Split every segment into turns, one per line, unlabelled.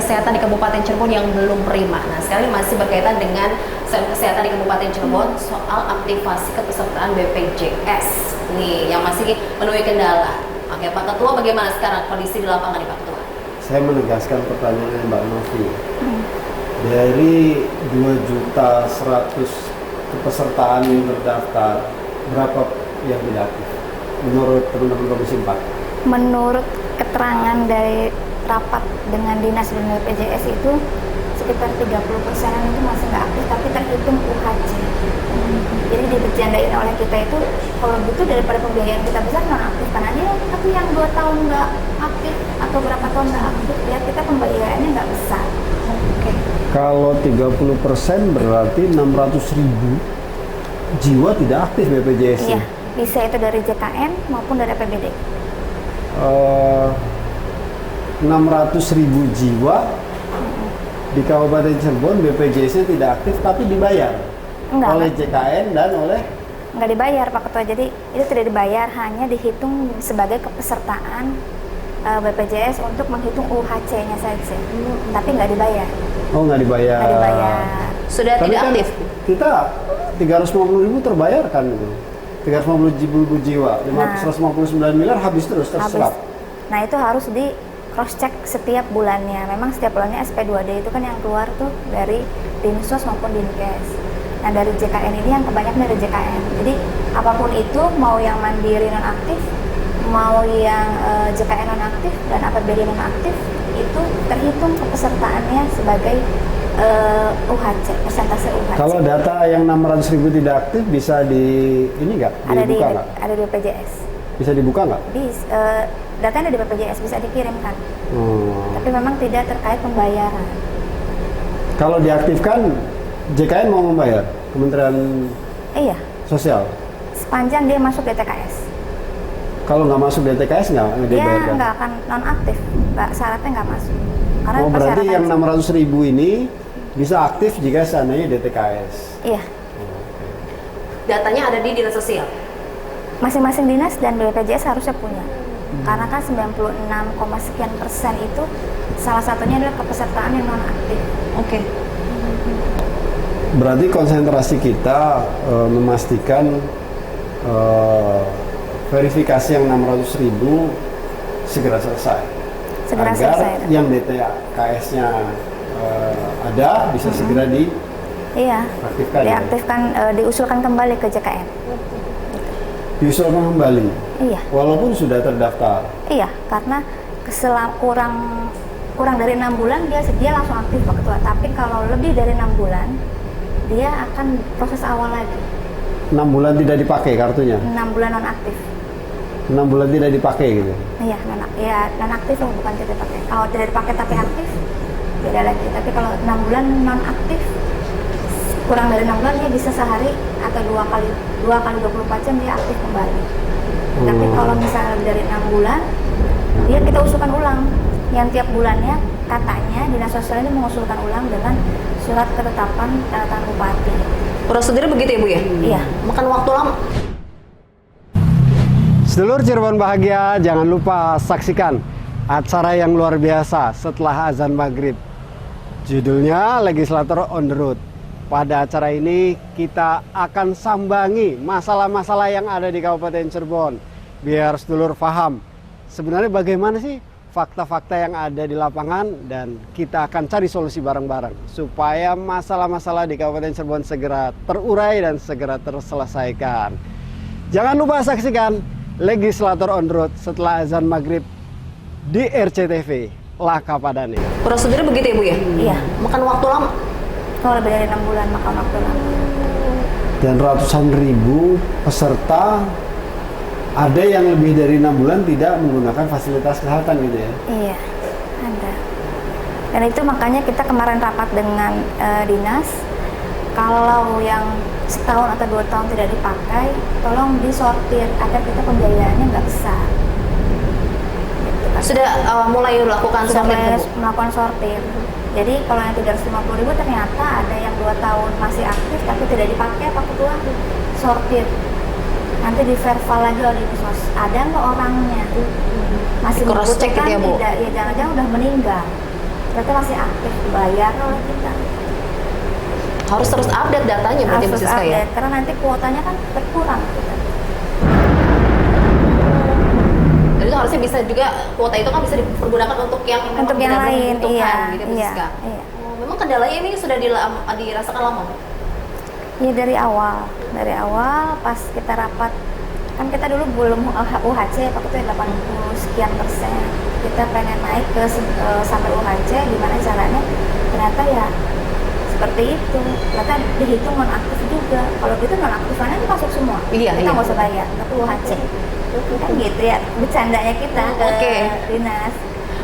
kesehatan di Kabupaten Cirebon yang belum prima. Nah, sekali masih berkaitan dengan kesehatan di Kabupaten Cirebon soal aktivasi kepesertaan BPJS nih yang masih menemui kendala. Oke, Pak Ketua, bagaimana sekarang kondisi di lapangan nih, Pak Ketua?
Saya menegaskan pertanyaannya Mbak Novi. Dari 2.100.000 kepesertaan yang terdaftar, berapa yang tidak aktif? Menurut teman-teman Komisi 4?
Menurut keterangan dari rapat dengan Dinas dan BPJS itu sekitar 30%-an itu masih nggak aktif, tapi terhitung UHC. Jadi dibercandain oleh kita itu, kalau gitu daripada pembiayaan kita besar non aktif kan aja, tapi yang 2 tahun nggak aktif atau berapa tahun nggak aktif, ya kita pembayarannya nggak besar.
Oke.
Kalau 30% berarti 600.000 jiwa tidak aktif BPJS.
Iya, bisa itu dari JKN maupun dari APBD.
600.000 jiwa di Kabupaten Cirebon BPJS-nya tidak aktif tapi dibayar oleh JKN dan oleh
nggak dibayar Pak Ketua, jadi itu tidak dibayar, hanya dihitung sebagai kepesertaan BPJS untuk menghitung UHC-nya saja, tapi nggak dibayar.
Oh, nggak dibayar.
Nggak dibayar.
Sudah
Tapi
tidak
kan
aktif.
Kita 350.000 terbayarkan itu. 350.000 jiwa, 159 miliar habis terus terserap.
Nah itu harus di cross check setiap bulannya. Memang setiap bulannya SP2D itu kan yang keluar tuh dari Dinsos maupun Dinkes. Nah dari JKN ini yang kebanyakan dari JKN. Jadi apapun itu, mau yang mandiri non aktif, mau yang JKN non aktif dan APBD non aktif, itu terhitung kepesertaannya sebagai UHC, persentase UHC.
Kalau data yang 600.000 tidak aktif bisa dibuka nggak?
Ada di BPJS.
Bisa dibuka nggak?
Datanya ada di BPJS, bisa dikirimkan. Tapi memang tidak terkait pembayaran.
Kalau diaktifkan, JKN mau membayar? Kementerian
Iya.
Sosial?
Sepanjang dia masuk DTKS.
Kalau nggak masuk DTKS nggak
Dia
dibayarkan?
nggak akan non aktif, syaratnya nggak masuk. Karena
Oh, berarti yang
persyaratan-
600.000 ini bisa aktif jika seandainya DTKS.
Iya.
Datanya ada di Dinas Sosial.
Masing-masing dinas dan BPJS harusnya punya. Karena kan 96, sekian % itu salah satunya adalah kepesertaan yang non aktif.
Oke.
Berarti konsentrasi kita memastikan verifikasi yang 600.000 segera selesai.
Segera
Agar
selesai.
yang DTKS-nya ada bisa segera
Iya.
diaktifkan.
Diaktifkan, diusulkan kembali ke JKN.
Diusulkan kembali.
Iya.
Walaupun sudah terdaftar.
Iya, karena kurang dari 6 bulan dia langsung aktif Pak Ketua. Tapi kalau lebih dari 6 bulan, dia akan proses awal lagi.
6 bulan tidak dipakai kartunya.
6 bulan non aktif.
6 bulan tidak dipakai gitu.
Iya, non aktif ya, bukan tidak dipakai. Kalau tidak dipakai tapi aktif, beda lagi. Tapi kalau 6 bulan non aktif, kurang dari 6 bulan dia bisa sehari atau 2 kali 24 jam dia aktif kembali. Tapi kalau misalnya lebih dari 6 bulan, dia kita usulkan ulang. Yang tiap bulannya katanya Dinas Sosial ini mengusulkan ulang dengan surat ketetapan tanda tangan bupati.
Prosedurnya begitu ya, Bu ya?
Iya.
Makan waktu lama.
Sedulur Cirebon bahagia, jangan lupa saksikan acara yang luar biasa setelah azan maghrib. Judulnya Legislator on the Road. Pada acara ini kita akan sambangi masalah-masalah yang ada di Kabupaten Cirebon. Biar sedulur paham sebenarnya bagaimana sih fakta-fakta yang ada di lapangan, dan kita akan cari solusi bareng-bareng supaya masalah-masalah di Kabupaten Cirebon segera terurai dan segera terselesaikan. Jangan lupa saksikan Legislator on the Road setelah azan maghrib di RCTV Laka Padane.
Prosedurnya begitu ya, Bu ya?
Iya.
Makan waktu lama.
Kalau lebih dari 6 bulan makan waktu lama.
Dan ratusan ribu peserta, ada yang lebih dari 6 bulan tidak menggunakan fasilitas kesehatan gitu ya?
Iya, ada. Dan itu makanya kita kemarin rapat dengan dinas, kalau yang setahun atau 2 tahun tidak dipakai, tolong disortir agar kita pembiayaannya nggak besar. Gitu kan.
Sudah mulai melakukan
Sudah
sortir,
mulai
Bu?
melakukan sortir. Jadi kalau yang 350.000 ternyata ada yang 2 tahun masih aktif tapi tidak dipakai, Pak Ketua, sortir. Nanti di verbal lagi oleh Disos, ada nggak orangnya? Masih
Cross check
membutuhkan
gitu ya, Bu?
tidak? Ya jangan-jangan udah meninggal. berarti masih aktif dibayar oleh kita.
Harus terus update datanya berarti
Harus
Bu Siska ya.
update, karena nanti kuotanya kan berkurang gitu.
Jadi itu harusnya bisa juga kuota itu kan bisa dipergunakan untuk yang memang
Untuk yang
benar-benar
lain,
membutuhkan,
iya,
gitu Bu
iya,
Siska.
iya.
Oh, memang kendalanya ini sudah dirasakan lama Bu?
Ya dari awal pas kita rapat, kan kita dulu belum UHC, waktu itu 80 sekian persen. Kita pengen naik ke sampai UHC, gimana caranya? Ternyata ya seperti itu. Ternyata dihitung nonaktif juga. Kalau gitu nonaktifannya itu masuk semua.
Iya,
Kita
iya.
nggak usah bayar, tapi UHC. Kan gitu ya, bercandanya kita ke
Oke.
dinas.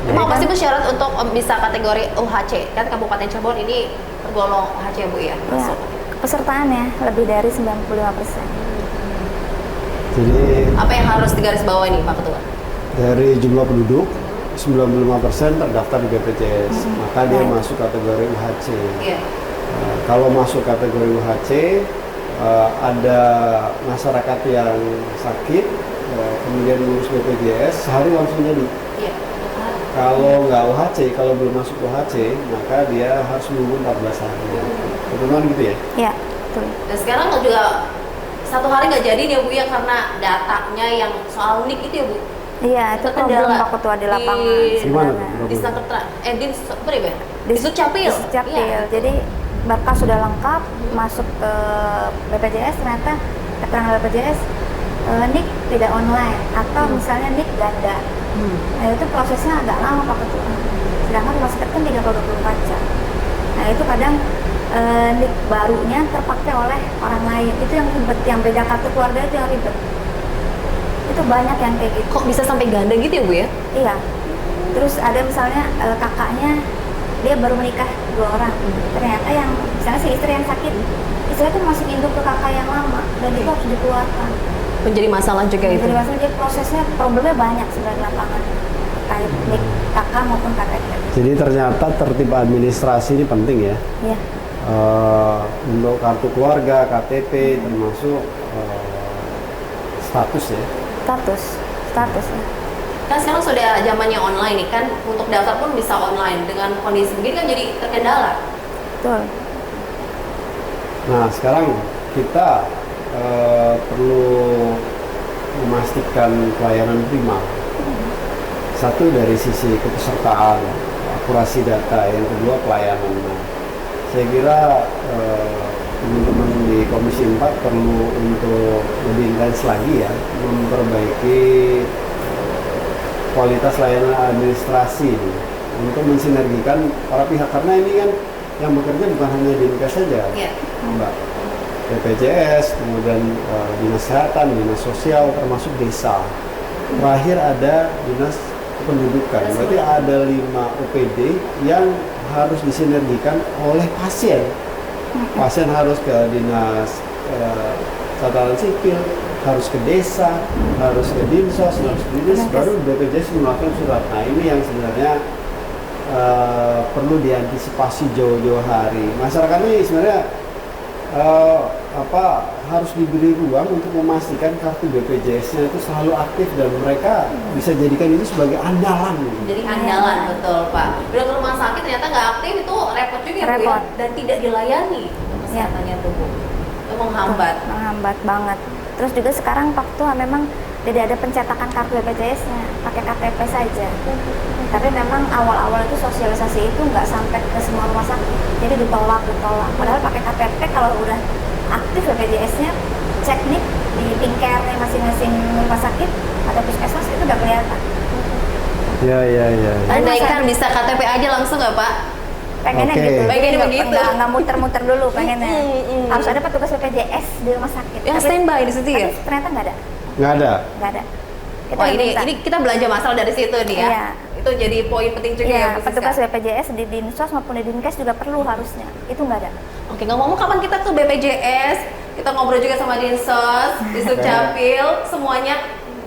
Emang apa sih Bu syarat untuk bisa kategori UHC? Kan Kabupaten Cirebon ini tergolong UHC ya Bu ya?
Ya,
Masuk.
pesertaannya lebih dari 95%.
Jadi
Apa yang harus digarisbawahi nih Pak Ketua?
dari jumlah penduduk 95% terdaftar di BPJS, maka dia
Baik.
masuk kategori UHC.
Iya.
Kalau masuk kategori UHC, ada masyarakat yang sakit, kemudian ngurus BPJS, sehari langsung jadi.
Iya.
Kalau nggak UHC, kalau belum masuk UHC, maka dia harus menunggu 14 hari. Betul gitu ya?
Ya, betul.
Dan sekarang juga satu hari nggak jadi nih ya Bu ya karena datanya yang soal NIK itu ya Bu.
Iya, itu problem Pak Ketua di lapangan.
Di mana
sebenarnya.
tuh?
Di Saketra, di apa ya?
Di
Sukcapil.
Di Sukcapil.
Iya.
Jadi berkas sudah lengkap, masuk ke BPJS, ternyata keterangan BPJS NIK tidak online atau misalnya NIK ganda. Nah itu prosesnya agak lama Pak Ketua. Sedangkan rumah sakit kan 24 jam. Nah itu kadang NIK barunya terpakai oleh orang lain. Itu yang ribet, yang beda kartu keluarga itu yang ribet. Itu banyak yang kayak gitu.
Kok bisa sampai ganda gitu ya Bu ya?
Iya. Terus ada misalnya kakaknya dia baru menikah 2 orang. Ternyata yang misalnya si istri yang sakit, istri itu masih induk ke kakak yang lama dan itu harus dikeluarkan.
Menjadi masalah juga itu.
Jadi maksudnya dia prosesnya problemnya banyak sebenarnya di lapangan terkait nik kakak maupun KTP.
Jadi ternyata tertib administrasi ini penting ya.
Iya.
Untuk kartu keluarga, KTP, termasuk status ya.
Status ya.
Kan sekarang sudah zamannya online nih kan, untuk daftar pun bisa online. Dengan kondisi begini kan jadi terkendala.
Betul.
Nah sekarang kita perlu memastikan pelayanan prima. Satu dari sisi kepesertaan, akurasi data, yang kedua pelayanan. Nah, saya kira teman-teman di Komisi 4 perlu untuk lebih intens lagi ya memperbaiki kualitas layanan administrasi ini, untuk mensinergikan para pihak, karena ini kan yang bekerja bukan hanya Dinkes saja,
Iya.
Mbak. BPJS, kemudian dinas kesehatan, dinas sosial, termasuk desa. Terakhir ada dinas kependudukan. Berarti ada 5 OPD yang harus disinergikan oleh pasien. Pasien harus ke dinas catatan sipil, harus ke desa, harus ke dinsos, harus ke dinas, baru BPJS mengeluarkan surat. Nah ini yang sebenarnya perlu diantisipasi jauh-jauh hari. Masyarakat ini sebenarnya harus diberi ruang untuk memastikan kartu BPJS-nya itu selalu aktif dan mereka bisa jadikan itu sebagai andalan.
Jadi andalan betul Pak. Udah ke rumah sakit ternyata nggak aktif itu repot juga ya Bu ya?
Repot.
Dan tidak dilayani kesehatannya tuh Bu. Itu menghambat.
Menghambat banget. Terus juga sekarang Pak Ketua memang tidak ada pencetakan kartu BPJS-nya, pakai KTP saja. Tapi memang awal-awal itu sosialisasi itu nggak sampai ke semua rumah sakit, jadi ditolak. Padahal pakai KTP kalau udah aktif BPJS-nya, cek nih di tingkernya masing-masing rumah sakit atau puskesmas itu udah kelihatan.
Ya.
Andai kan bisa KTP aja langsung nggak Pak?
Pengennya
Oke.
gitu,
Pengennya begitu.
nggak muter-muter dulu pengennya.
Mm.
Harus ada petugas BPJS di rumah sakit.
Yang standby di situ ya?
Tapi ternyata nggak ada.
Nggak ada.
Kita
Wah
udah minta.
ini kita belanja masalah dari situ nih ya.
Iya.
Itu jadi poin penting juga ya
Iya,
Bu Siska.
petugas BPJS di Dinsos maupun di Dinkes juga perlu harusnya. Itu nggak ada.
Oke, ngomong-ngomong kapan kita ke BPJS, kita ngobrol juga sama Dinsos, di Sukcapil, semuanya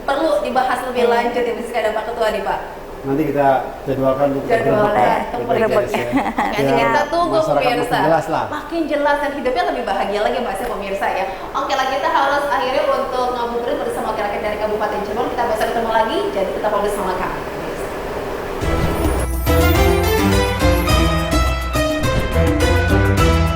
perlu dibahas lebih lanjut ya Bu Siska dan Pak Ketua nih Pak.
Nanti kita jadwalkan untuk
Jadwal
berdebat,
untuk
BPJS
berdebat.
ya.
Nanti
Biar
kita tunggu
masyarakat
pemirsa.
makin jelas lah.
Makin jelas dan hidupnya lebih bahagia lagi bahasnya pemirsa ya. Oke lah, kita harus akhirnya untuk ngabuburit bersama rakyat dari Kabupaten Cirebon. Kita besok ketemu lagi, jadi tetap bersama kami.